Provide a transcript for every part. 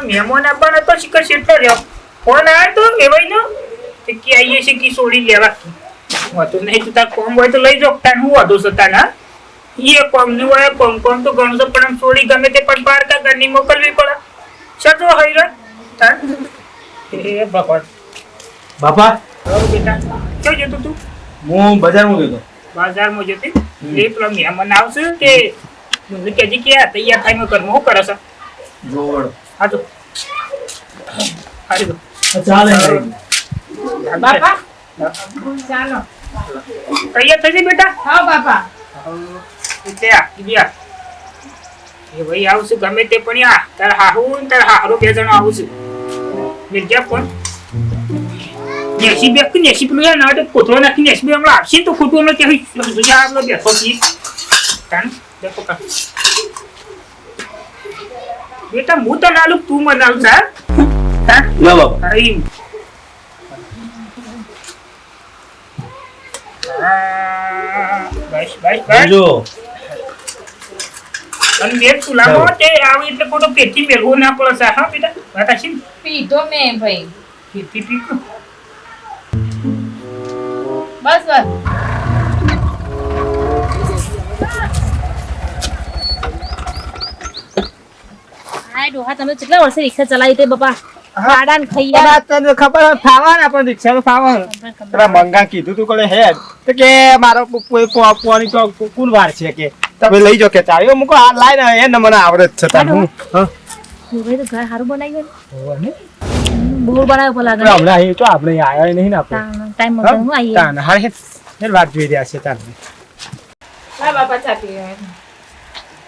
મહેમાન આવવાનો તો શિખર શેઠનો રહ્યો ફોન આવ્યો તો એવાયનો કે આવીએ છે કે સોડી લેવા વાતો નહીં તો તાર કોમ હોય તો લઈ જાઓ તાર હું વાંધો છે તાર હા એ કોમનું હોય કોમ તો ઘણું છે પણ આમ સોડી ગમે તે પણ બહાર કા ઘરની મોકલવી પડે સજો હૈરા તાર એ ભગવાન બાપા બેટા ક્યાં જતો તું હું બજારમાં ગયો બાજારમાં જતી એ પેલા મહેમાન આવશે કે મને કહેજી કે તૈયાર થાય ઘરમાં શું કરે છે જોડ હા તો હારી દો ચાલે બાપા ચાલો તૈયાર થઈ ગઈ બેટા હા બાપા એ ભાઈ આવશે ગમે તે પણ યા તારા હાહુ ને તારા હારો બે જણા આવશે મિર્જા ફોન નેસી બે કે નેસી પેલું યાર ના કોથળો નાખી નેસી બે હમણાં આવશે તો ખોટું હમણાં કે આપણો બેઠો છીએ તાન દેખો કા બેટા હું તો ના લુક તું મને આલ સર હા લો બાપા આઈ બસ જો અને મેં ચૂલામાં તે આવી એટલે કોઈ પેટી મેળવો ના પડે સા હા બેટા વાતા છે પીધો મેં ભાઈ પેટી પીકું બસ બસ હાય ડોહા તમે કેટલા વર્ષે રિક્ષા ચલાવી તે બાપા ખાડા ને ખૈયા તને ખબર ફાવા પણ રિક્ષા ફાવા પેલા મંગા કીધું તું કોલે હેડ તો કે મારો પોણી કોણ વાર છે કે તમે લઈ જો કે ચાલ્યો મુકો આ લાઈન એને મને આવડે જ છે તાર હું હા ભાઈ તો ઘર સારું બનાવ્યું ને બોર બનાવ્યો પેલા હમણાં અહીં તો આપણે આયા નહીં ને આપણે ટાઈમ મગર હું આવીએ તાન હા હે વાત જોઈ રહ્યા છે તાર હા બાપા ચાપી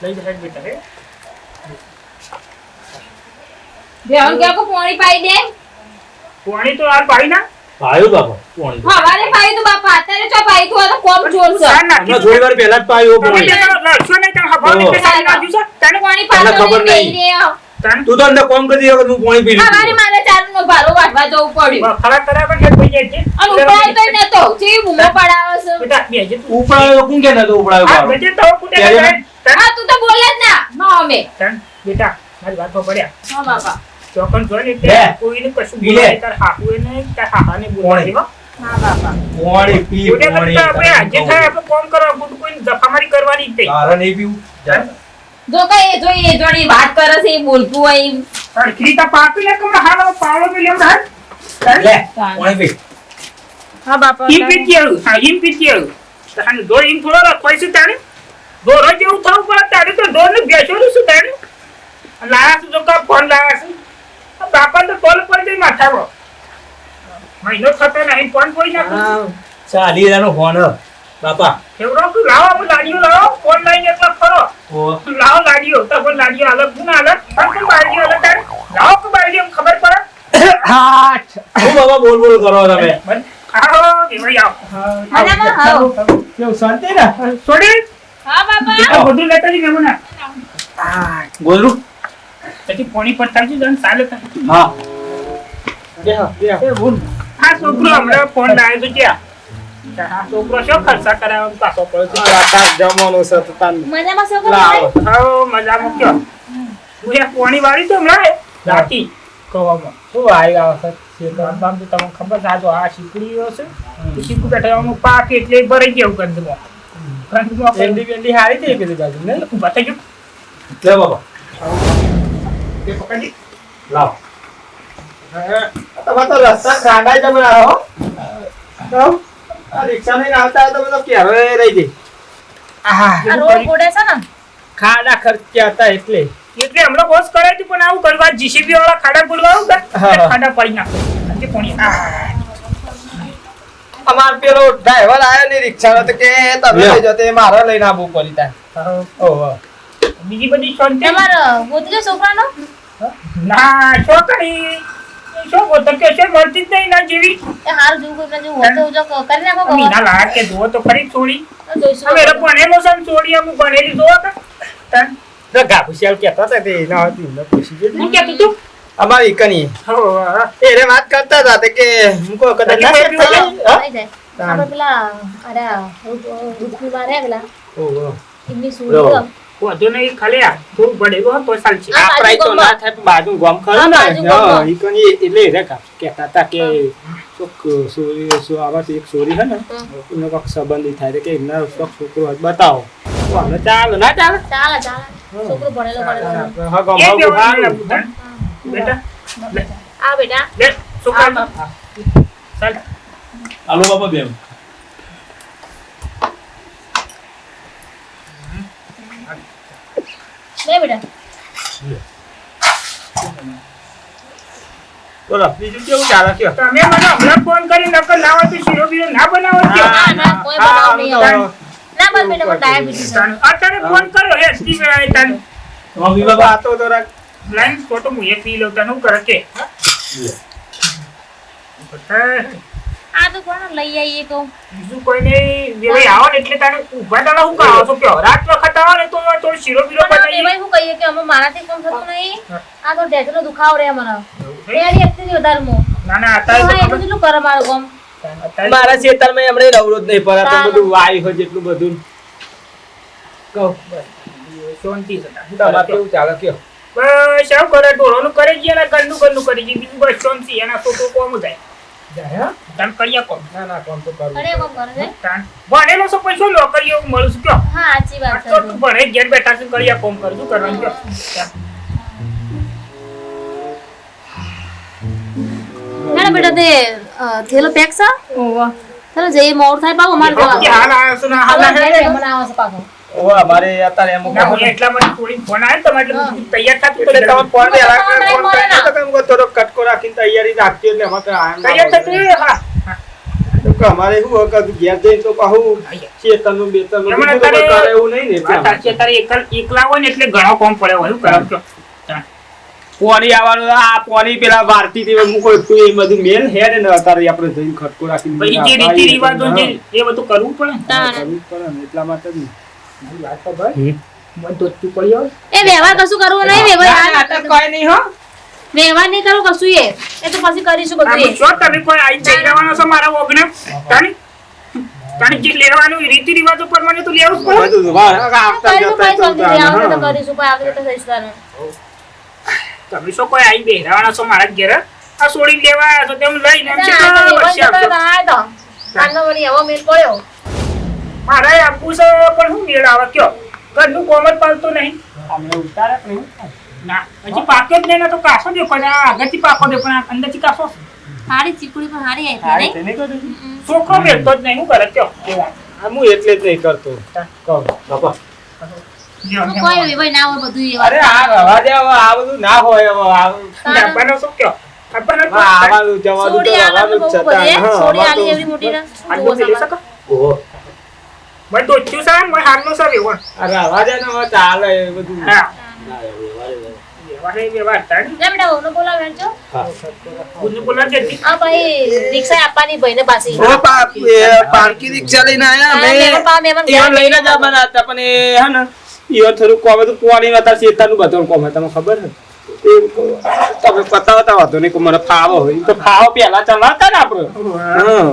લઈ જાય બેટા હે બેહન કે કો પાણી પાઈ દે પાણી તો આ પાણી ના પાયો બાપા પાણી હવારે પાઈ તો બાપા અત્યારે ચો પાઈ તો આ કોમ જોરશે હમણાં થોડી વાર પહેલા જ પાયો પાણી લડશો નહીં તને ખબર નહીં કે સારી નાખ્યું છે તને પાણી તને પાતો ખબર નહીં નહીં. તને તું તો અંદર કોમ કરી દીધો હું પાણી પી હવારે લીધું મારે ચારનો ભારો વાટવા જવું પડ્યું ખરા ખરા પણ થઈ જાય છે અને ઉપાય તો નતો જે બૂમો પડાવે છે બેટા બેજે તું ઉપડાયો કોણ કે નતો ઉપડાયો આ બાપા બેજે તો કુટે હા તું તો બોલે જ ના માં અમે તન બેટા મારી વાત પડ્યા હા બાપા ચોકન જોઈ બે. ને કોઈને કશું પી લે. બોલાય તાર હાકુ એને તાર હાહાને બોલાય હો હા બાપા પાણી પી કોઈને પાણી કરતા આપણે આજે થાય આપણે કોમ કરવા ગુડ કોઈ જફામારી કરવાની જ નહીં તારે નહીં પીવું જા. જો કઈ જો એ જોડી વાત કરે છે એ બોલતું હોય એમ. અડખી તા પાપી ને કમરા હાલો પાવળો મિલિયમ હાલ લે પાણી પી હા બાપા ઈમ પીતીયું હા ઈમ પીતીયું તાને દો ઈમ થોડો રાખવાય છે તાને દોરો જેવું થવું પડે તારે તો દોર ને બેસોડું છું તાને લાયા છું જો કા ફોન લાયા છું આ બાપા તો તોલ પડી જાય માથામાં મહિનો થતો નહીં ફોન કોઈ નાખું ચાલી રાનો ફોન બાપા એવડો તું લાવો આપણે લાડીઓ લાવો ફોન લાઈને એટલા ખરો ઓ લાવો લાડીઓ તો કોઈ લાડીઓ અલગ ગુણ અલગ પણ બાળડીઓ અલગ તારે લાવો કે બાળડીઓ ખબર પડે હા હું બાબા બોલ બોલ કરો તમે આવો દેવાઈ આવો મજામાં આવો. કેવું શાંતિ ને છોડી હા બાપા આ બધું લેતા જ મેમના ગોદરું પછી પોણી પડતા જ જન ચાલે તા હા એ ભૂલ આ છોકરો હમણાં ફોન લાવ્યો તો ક્યાં આ છોકરો શું ખર્ચા કરાવવા પાછો પડે છે રાત જમવાનું છે તો તાન મજામાં છો લાવો હાવ મજા મૂક્યો હું એક પોણી વાળી તો હમણાં રાતી કવામાં શું આવી આવે છે બામ તો તમને ખબર છે આ જો આ શીકડીઓ છે શીકું બેઠા પાક એટલે ભરાઈ ગયું ગંધમાં પેન્ડી પેન્ડી હારી થઈ પેલી બાજુ ને બતાવી ગયું લે બાબા તે પકડી લાવ તમે તો રસ્તા ખાડા જ બનાવો તો આ રિક્ષા નહીં આવતા હોય તો બધો ક્યારે રહી જાય આ રોડ ગોડે છે ને ખાડા ખર્ચ્યા હતા એટલે એટલે હમણાં બોસ કરે છે પણ આવું કરવા જીસીબી વાળા ખાડા બોલવા ખાડા પાડી નાખો આજે કોણી અમાર પેલો ડ્રાઈવર આવ્યો ને રિક્ષા તો કે તમે લઈ જાઓ તે મારે લઈને આવવું પડી ત્યાં ઓહો બીજી બધી શાંતિ તમારો ગોતજો છોકરાનો ના છોકરી શું બોલતો કે છે મળતી જ નહીં ના જેવી એ હાર જેવું કોઈ જેવું હોતો જો કરી નાખો મીના લાગ કે જો તો ખરી છોડી જોઈશું હવે ભણેલો છે છોડી અમુક ભણેલી જોવા કે તન તો ગાભુશિયાલ કહેતા હતા તે ના હતી ને પૂછી જોજો હું કહેતું તું અમારી કની હો એને વાત કરતા હતા તે કે મુકો કદાચ ના સેટ થઈ જાય થઈ જાય આપણે પેલા અરે દૂધની મારે પેલા ઓહો એમની સુડી વાંધો નહીં ખાલી આ થોડું ભરેલું હોય તો ચાલશે. આ આ પ્રાઇસ તો ના થાય પણ બાજુ ગામ ખરું હા, ને બાજુ ગામમાં. હા, ઈ કની એટલે એ રેખા કહેતા હતા કે ચોક આમાંથી એક સોરી હે ને એનો કોક સંબંધી થાય છે કે એમના કોક છોકરો હોય બતાવો તો આને ચાલે ના ચાલે ચાલે છોકરો ભણેલો ભણેલો હા એ ગામ બેવાનું સારું. પૂતન. બેટા લે, આ બેટા લે છોકરા આ ચાલ હાલો બાપા બેન લે બેટા બોલો બીજું કેવું ચાલે કયો તમે મને હમણાં ફોન કરી નકલ લાવો તો શીરો બીરો ના બનાવો કે ના, ના, કોઈ બનાવ નહીં હા, આવે. ના બસ બેટા મને ડાયાબિટીસ છે. અત્યારે ફોન કર્યો હે તી વેળાએ તને મમ્મી બાબા બાપા આ તો જરાક લાઈન ફોટો હું એક પી લઉં તને હું કરે કે આ તો કોણ લઈ આવીએ તો બીજું કોઈ નહીં વેવાઈ આવો ને એટલે તારે ઊભા તાળા હું કાવો છો કયો રાત વખત આવો ને તો થોડો શીરો બીરો પણ બનાવી એવાય શું કહીએ કે અમે મારાથી કામ થતું નહીં આ તો ઢેચનો દુખાવો રહે મને એની એકથી વધારે મો ના ના તો અત્યારે હા, એટલું જેટલું કરે મારું કામ અત્યારે મારા ખેતરમાં એમણે નવરો જ નહીં પર આ તો બધું વાય હોય જેટલું બધું કહો શાંતિ છે તારે. તમારે કેવું ચાલે કયો બસ આવું કરે ઢોરોનું કરે છે અને ગંદુ ગંદુ કરી છે બીજું બસ શાંતિ એના છોકરો કોમ જાય તને કરીએ કોમ ના ના કોમ તો કરવું અરે કામ કરે છે તાન ભણેલો છો પૈસો નોકરીઓ મળું છું કયો હા સાચી વાત આ તો તું ભણે ઘેર બેઠા છું કરીએ કોમ કરશું કરવાનું કયો છે બેટા તે થેલો પેક છે ચાલો જઈએ મોડ થાય પાછું અમારે કે હાલ આવ્યો છું ને હાલ અમારે આવ્યો છું. મહેમાન આવે છે પાછો ઓ અમારે અત્યારે એમ ના, હું એટલા માટે થોડી ફોન આવ્યો તમારે એટલે બધું તૈયાર થતું એટલે તમે ફોન તમે પહેલા ફોન ફોન કરીને કરીને તો તમે કહો થોડો કટકો રાખીને તૈયારી રાખજો એટલે અમે તો આમ ના તૈયાર થતું હોય. હોય, હા હા. તો કે અમારે શું હોય કે ઘેર જઈને તો પાછું ચેતનનું બેતનનું એમાં બીજું તો કોઈ અત્યારે કરે એવું નહીં ને વાત સાચી, અત્યારે એકલા હોય ને એટલે ઘણો કોમ પડે હોય શું કરાવ છો પોણી આવવાનું આ પોણી પેલા વારતી થી હું કોઈ તું એ બધું મેલ હે ને અત્યારે આપણે જઈને ખટકો રાખીને પછી જે રીતિ રિવાજો છે એ બધું કરવું પડે ને. તાણ. કરવું જ પડે ને એટલા માટે જ ને. મારી વાત તો ભાઈ મને તો તું પડી આવે એ વ્યવહાર કશું કરવું નહીં વ્યવહાર કોઈ નહીં હો વ્યવહાર નહીં કરવું કશું એ તો પછી કરીશું બધું એ શું તમે કોઈ આઈ જઈ રહેવાનો છો મારા ઓગણે તાણી તાણી જે લેવાનું રીતિ રિવાજો પ્રમાણે તો લેવું જ પડે બધું વાહ, આવતા કરીશું જતા કઈ શાંતિ ચાલતા આવશે તો હા. કરીશું પણ આવશે તો થઈશ તારે તમે શું કોઈ આઈ બેહરાવાના છો મારા ઘેર આ સોડી લેવા આવ્યા છો તેમ લઈને એમ છે આ તો તો વ્યવહાર વચ્ચે જતો આવશો. રહ્યો તો. આનો વળી એવો મેલ પડ્યો મારે આપવું છે પણ શું મેળ આવે કયો ઘરનું કોમ જ પાલતું નહીં અમને ઉતારે જ નહીં. ના હજી પાકે જ નહીં ને તો કાસો દે પણ આ આગળથી પાકો દે પણ આ અંદરથી કાસો હારી ચીકુડી પણ હારી આવી હારી હતી તેને કરી. છોકરો મેળતો જ નહીં શું કરે કયો આ હું એટલે જ નહીં કરતો કહું બાપા નહીં કોઈ વ્યવહાર ના હોય બધું એ વાત અરે આ રવા દે હવે આ બધું ના હોય હવે આપવાનો શું કયો આપવાનો જ આ પડે. આવવાનું જવાનું તો સોડી આલે રવાનું જ તો બહુ છતાં. બધે હા, સોડી આમાં આલી તો- એવડી મોટી ને હાલનો મેલી શકો ઓહો. મને દોચ્યું છે મને હાલનો છે વ્યવહાર આ રવા દે ને હવે ચાલે એ બધું હા ના, એ વ્યવહાર એ વ્યવહાર. વ્યવહાર એ વ્યવહાર તાણ લે બેટા ઓનો બોલાવ હેડજો ગુજુ બોલા દેતી આ ભાઈ રિક્ષા આપવાની ભાઈને પાછી ઓ બાપ, એ પારકી રિક્ષા લઈને આયા અમે. મહેમાન ઈવન લઈને જ આવવાના હતા પણ એ હે ને ઈવન થોડું કોમ હતું પોણી હતા શેતાનું બધું કોમ હતું તમને ખબર છે તમે પતાવતા વાતો નહીં કે મને ફાવો હોય તો ફાવો પહેલા ચલાવતા ને આપણે હા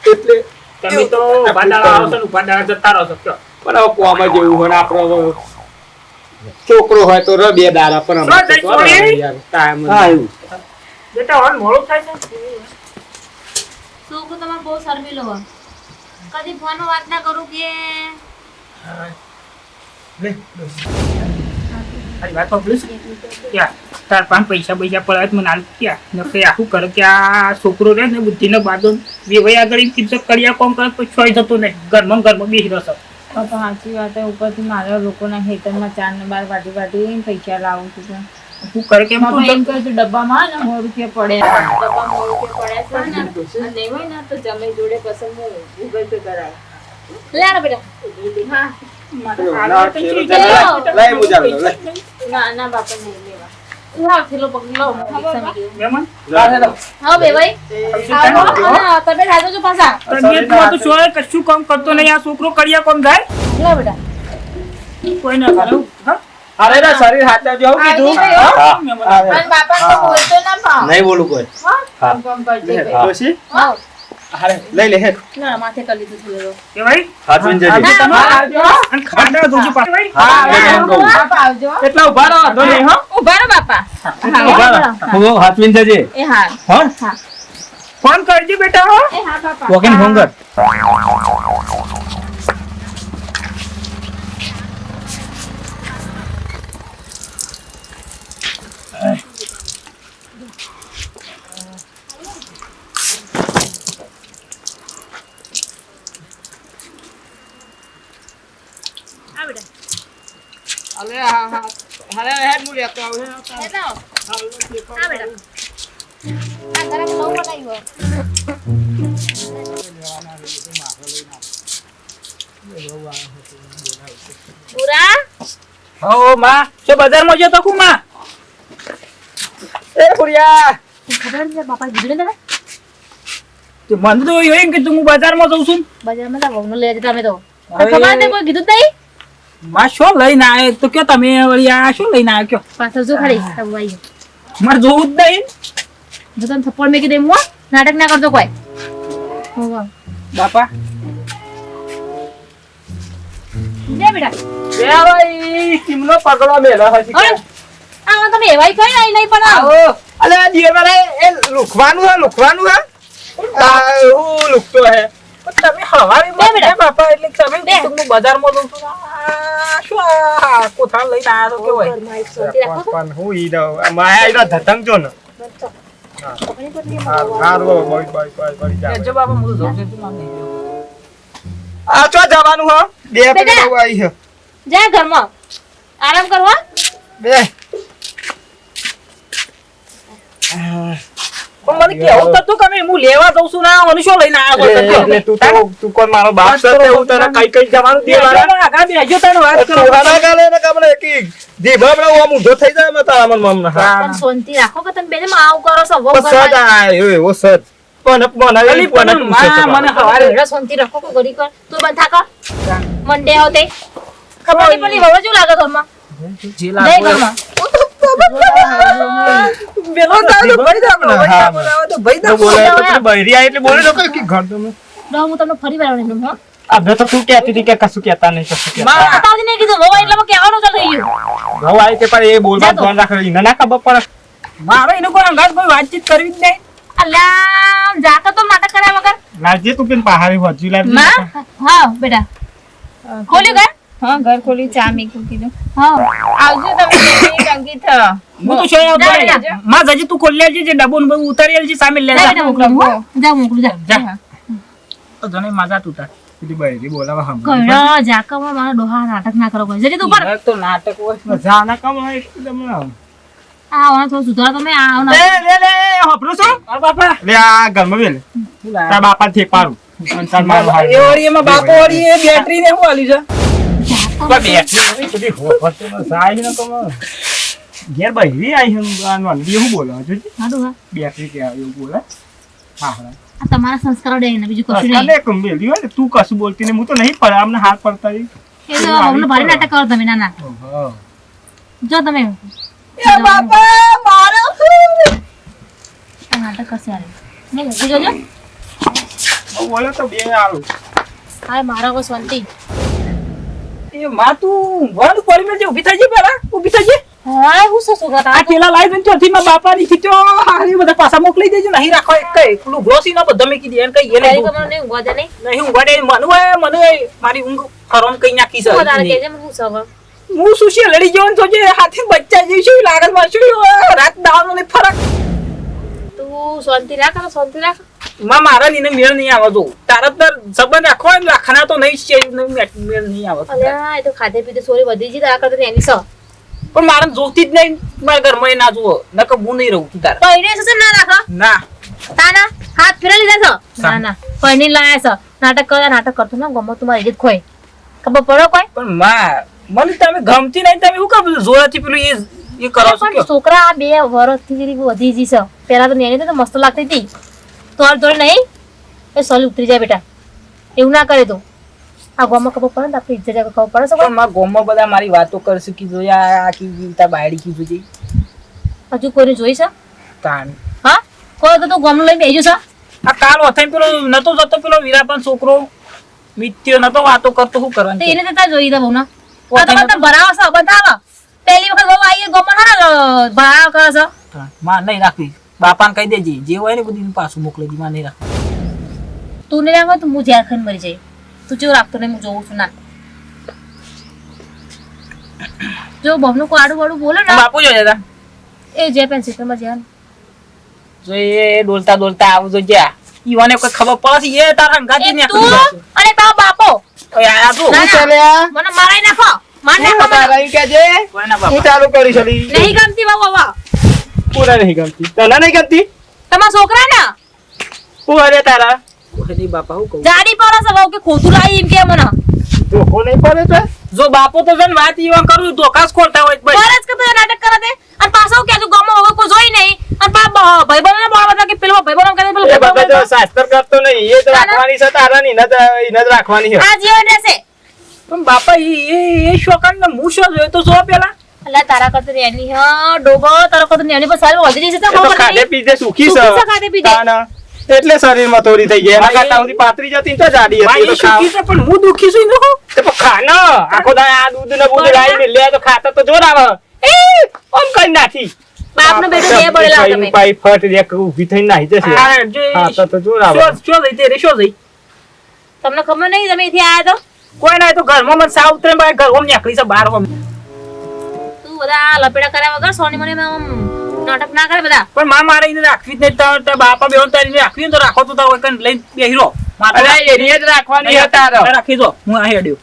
એટલે તમે તો ભાડાળા આવો છો ને ભાડાળા જતા રહો છો કયો પણ હવે કોમ જ એવું હોય ને આપણો હવે છોકરો હોય તો ર બે દાડા પણ અમારે તો શું થઈ ચાલે યાર ટાઈમ જ નહીં. બેટા હવે મોડું થાય છે છોકરો તમારે બહુ શરમીલો હોય કદી ફોનમાં વાત ના કરું કે મારી વાત સાંભળીશ ક્યાં તાર પાંચ પૈસા પડ્યા મને હાલ ક્યાં નકે આખું કરે કે આ છોકરો રહે ને બુદ્ધિનો બાદો વેવાઈ આગળ કીધું કડિયા કોમ કરે પછી છોય થતું નહીં ઘરમાં બેસી રહ્યો છો પપ્પા સાચી વાત છે ઉપરથી મારા લોકોના ખેતરમાં 4 ને 12 વાટી પૈસા લાવું છું તો તું કરે કેમ પપ્પા તું એમ કહે છે ડબ્બામાં ને 100 રૂપિયા પડ્યા ડબ્બામાં 100 રૂપિયા પડ્યા છે ને અને નહીં હોય ને તો જમે જોડે પસંદ હું ગૂગલ પે કરાય લે ને બેટા હા ના, ખેલો ચાલો, લઈ હું ચાલો, લઈ. ના ના બાપા નહીં લેવા લાવ થેલો પકડી લો રિક્ષામાં ગયો મહેમાન હા બે ભાઈ આવો અને તમે રાજો છો પાછા તબિયતમાં તો છોય કશું કામ કરતો નહીં આ છોકરો કડિયા કોમ જાય લે બેટા કોઈ ના કરે હા અરે ના શરીર હાથે જેવું કીધું આવી ગયો. હા. મહેમાન. હા. અને બાપા તો બોલતો ના પાવ નહીં બોલું કોઈ કામ કામ કરજે ભાઈ. ડોશી, હા હારે લઈ લે હેડ ના માથે કરી લીધું થેલો એ ભાઈ હાથવીન જજે હા, હા, હા, આવજો. અને ખાડા જોજો પાછું ભાઈ. હા એમ કહું બાપા આવજો એટલા ઉભા રહો તો નહીં હો ઉભા રહો બાપા ઉભા રહો. હું હાથવીન જજે એ હા હા ફોન કરજો બેટા હો. એ હા બાપા વોકિંગ ફોન કર અલે હા હા હાલે હેડ મુ લેતો આવું હે એટલે આવો. હા બેટા આ ગરમ લઉં બનાવ્યો પૂરા હો માં શું બજારમાં જતો કુ માં? એ પુરિયા ખબર છે બાપા કીધું ને તે મને તો એમ કે તું હું બજારમાં જઉં છું. બજારમાં તો વહુને લઈ જતા અમે તો હવે- ખબર નથી કોઈ કીધું જ નહીં માં શું લઈને આવ્યો તો કયો તમે વળી આ શું લઈને આવ્યો કયો? પાછળ જો ખાલી તારું ભાઈ મારે જોવું જ નહીં. જો તને થપ્પડ મેકી દે હું નાટક ના કરતો કોઈ હોવા બાપા દે બેટા બે ભાઈ કિમનો પગલો મેલો હજી હવે આ તમે એવાય કઈ નહીં નહીં પણ આવો અલે આ દિયર મારે એ લુખવાનું હે આ હું લુખતો હે પણ તમે હવારે બે મિનિટ. બાપા એટલે તમે બે. કીધું હું બજારમાં જઉં છું. આ શું આ કોથળા લઈને આવ્યો તો કેવો હોય? શાંતિ રાખો પણ હું ઈ દઉં માયા ઈનો ધતંગ જો ને હારું બોય બોય બોય બોય જા જો બાપા હું તો જઉં છું, તું માન નહીં ગયો. આ ચો જવાનું હો બે બેટા. પેલો આવી હે જા ઘરમાં આરામ કરવા બે પણ મને કેવું તો તું કે અમે હું લેવા જઉં છું ના મને શું લઈને આવ્યો તો કયો? એટલે તું કોણ મારો બાપ છે તે હું તને કઈ જવાનું દે મારા બેસજો, આગળ બેસજો, તને વાત કરો. તુહાના ગાલે ને કામણે એકી જીભ આપણે ઓમ ઊંધો થઈ જાય મેં તારા મન મન હા પણ શાંતિ રાખો કે તમે બેને આવ કરો છો વહુ બસ સદ કરવા આ એવો સદ પણ બનાવી અલી પણ માં મને હવારે ઘરે શાંતિ રાખો કે ઘડી કર તું બંધ થાક મંડે આવતે ખબર નહીં પડી વહુ જેવું લાગે ઘરમાં જે જય લાગુ હોય. ઘરમાં બેલો તાવ તો ભાઈ દાબલો, ભાઈ હા, દાબલો આવે તો ભાઈ તો દાબલો. બોલે તો પેલી બૈરી આઈ એટલે બોલે તો કે ઘર તમે ડો હું તમને ફરી વાર આવવાનું હો અબે તો તું કહેતી હતી કે કશું કહેતા નહીં કશું કહેતા માં, તાવજી ને કીધું વહુ એટલે કહેવાનું ચાલુ થઈ ગયું ઘઉં આવી તે પણ એ બોલવા જાતો. ધ્યાન રાખે એને ના ખબર પડે મારે એનો કોઈ અંગાત કોઈ વાતચીત કરવી જ નહીં. અલ્યા જાતો તો નાટક કર્યા વગર લાવજે તું પેન પહાડી હોજી લાવજે માં હા બેટા ખોલ્યું ઘર હા ઘર ખોલી ચા મેકું કીધું હા આવજો તમે બેબી ટંકી થ હું તો શું આવતો જા, નહીં. જા. માં જજી તું ખોલી લેજે, જે ડબ્બો ને બધું ઉતારી લેજે, સામે લે જા જા. બેટા મોકલું હો જા મોકલું જા જા. તો જણે માજા તું તાર. પેલી બૈરી બોલાવા હમ કયો જાકમાં મારા ડોહા નાટક ના કરો કોઈ જરી તું પર ઈ તો નાટક હોય. જાના કમ હોય એકદમ આ આવવાનું થોડું સુધારો તમે આ આવવાનું લે લે હોપરો છો આ બાપા લે આ ઘરમાં બેલ તાર બાપા થી પારું અને તાર મારું હાલ એ વળી એમાં બાપો વળી એ બેટરી ને શું આલ્યું છે? બેટરી પેલી હોપર તો સાઈ ન કમ ઘેર બૈરી આઈ હમ આનવાન હું બોલો જોજી હા ડોહા બેટરી કે એવું બોલે હા હા આ તમારા સંસ્કારો દે ને બીજું કશું નહીં કને કુંબેલી હોય ને તું કશું બોલતી ને હું તો નહીં પડે આમને હાથ પડતા ઈ. એ તો અમને ભારે નાટક કરો તમે ના ના ઓહો. જો તમે એ બાપા મારો આ નાટક કરશે યાર નહીં હજી જોજો બહુ બોલે તો બે આલું હા મારા કોઈ શાંતિ એ માં તું વડ પડી મેં જે ઊભી થઈ ગઈ પેલા ઊભી થઈ ગઈ. હા હું શું છોકરા આ તારા ઠેલા લાવી દે ને ચોથી માં બાપા ની ખીચો હારી બધા પાછા મોકલી દેજો, નહીં રાખો એક કઈ પેલું ગ્રોસી ના બધા મેં કીધી એને કઈ એને તારી કમર નહીં ઊંઘવા દે નહીં નહીં ઊંઘવા દે. મને મારી ઊંઘ હરામ કઈ નાખી છે. શું તારે કહેજે હું સગર હું શું છે લડી જવાનું તો જે હાથે બચ્ચા જેવી શું લાગે છે, શું રાત દાવાનો નહીં ફરક. તું શાંતિ રાખ અને શાંતિ રાખ માં મારા નીને મેળ નહીં આવે. જો તારા તાર સંબંધ રાખો ને રાખના તો નહીં છે, મેળ નહીં આવે. અલ્યા એ તો ખાધે પીધે સોરી વધી જી તારા કરતા એની સ પણ મારે જોતી જ નહીં, મારા ઘરમાં એ ના જુઓ નકર હું નહીં રહું તું તારે. પૈણે છે ના રાખો ના તાના હાથ ફેરા લીધા છો ના ના પૈણે લાયા છો નાટક કર્યા નાટક કરતો ના ગમો તમારી ઇજ્જત ખોય ખબર પડો કોઈ પણ માં મને તમે ગમતી નહીં, તમે શું કરો જોરાથી પેલું એ કરો છો પણ કયો? છોકરા આ 2 વર્ષથી વધી જી છે પેલા તો નેની તો મસ્ત લાગતી હતી તોડ તોડ નહીં એ સોલી ઉતરી જાય બેટા એવું ના કરે તો આ ગોમાં ખબર પડે ને આપણી ઇજ્જત ખબર પડે છે પણ મારા ગામમાં બધા મારી વાતો કરશે કે જો આ કીધી તા બાયડી કીધું છે હજુ કોઈને જોઈ છે તાન. હા કોઈ તો તું ગોમનું લઈને બેસી છે આ કાલ ઓથાઈ પેલો નતો જતો પેલો વીરાપન છોકરો મિત્યો નતો વાતો કરતો શું તો કરવાનું એને તો જોઈ દે બહુ ના ઓ, આ તો બધા ભરાવો છો બતાવો પહેલી વખત બહુ આવીએ ગોમાં હારા ભરાવો કરો છો માં નહીં રાખવી બાપાને કહી દેજે જે હોય ને બધું પાછું મોકલી દી માં નહીં રાખવી તું ને રાખો તો હું ઝારખંડ મરી જાય તું જેવું રાખતો નહીં હું જોઉં છું ના જો બહનું કો આડું વાડું બોલે ને બાપુ જોયા હતા એ જે પેન સિસ્ટમમાં જ્યાં જો એ ડોલતા ડોલતા આવું જો જ્યાં ઈવાને કોઈ ખબર પડે છે એ તારા અંગાતી ને તું અને તારો બાપો ઓય આ તું ના, શું ચાલ્યા મને મારાઈ નાખો માર નાખો મને. તારા ઈ કહેજે કોઈના હું બાપા ચાલુ કરી છલી નહીં ગમતી બાબુ હવે પૂરા નહીં ગમતી તને નહીં ગમતી તમારા છોકરા ને હું અરે તારા ઓય બાપા હું કહું જાડી પડે છે બહુ કે ખોટું લાવી એમ કે મને ધોકો નહીં પડે છે જો બાપો તો જન વાત ઈવાન કરું ધોકાસ ખોલતા હોય ભાઈ બરસ કે તું એ નાટક કરે તે અને પાછો કે તું ગામમાં હવે કોઈ જોઈ નહીં અને ભાઈબંધો ને બોલવા હતા કે પેલો ભાઈબંધો કહે પેલો એ બધા ભાઈબંધો જો શાસ્ત્ર કરતો નહીં એ જ રાખવાની છે તારા ની ન જ રાખવાની છે આ જીવન રહેશે પણ બાપા એ શોકાન ને હું શું જોયો તો જો પેલા અલ્લા તારા કરતા રેની હા ડોબો તારા કરતા રેની પર સારી વધરી છે એ તો ખાધે પીધે સુખી છે સુખી છે ખાધે પીધે. તાના. એટલે શરીરમાં થોડી થઈ ગઈ એના ભાઈ, કરતા સુધી પાતળી જતી ને તો જાડી હતી ભાઈ તો એ સુખી છે પણ હું દુખી છું ને હું તો ખા ન આખો દાડો આ દૂધ ને બૂધ લાવીને લે તો ખાતા તો જોર આવે ઓમ કઈ નાખી બાપનો બેટો બે બળેલા તમે પાઈ ફટ રે ઊભી થઈને નાહી જશે આ જો એ ખાતા તો જોર આવે શું જઈ તે રે શું જઈ તમને ખબર નહીં તમે અહીંથી આયા તો કોઈ ના એ તો ઘરમાં મને સાવ ઉતરે ભાઈ ઘર ઓમ નીકળી છે બહાર ઓમ તું બધા લપેડા કર્યા વગર સોની મને આમ નાટક ના કરે બધા પણ માં મારે એને રાખવી જ નહીં તાર બાપા બેન તારી રાખવી ને તો રાખો તો તાર કઈ લઈને બેહી રહો અરે એની જ રાખવાની છે તારો રાખી દો હું આ હેડ્યો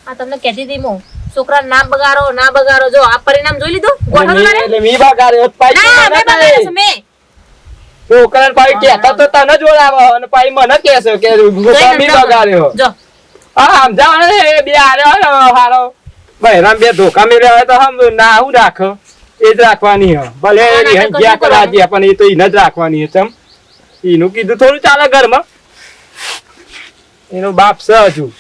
આ તમને કહેતી હતી હું છોકરા ના બગાડો ના બગાડો જો આ પરિણામ જોઈ લીધું ગોઠો તો મારે એટલે મી બગાડ્યો પાઈ ના મેં બગાડ્યો છે મેં છોકરાને પાઈ કહેતા તો તને જોર આવે અને પાઈ મને કહેશે કે મી બગાડ્યો જો હા સમજાવ ને એ બે હારો હારો બહેરામ બે ધોકા મેળવ્યા હોય તો હમ ના હું રાખો એ જ રાખવાની હે ભલે એની હંજ્યા કરાજી પણ એ તો એને જ રાખવાની છે એનું કીધું થોડું ચાલે ઘરમાં એનો બાપ છે હજુ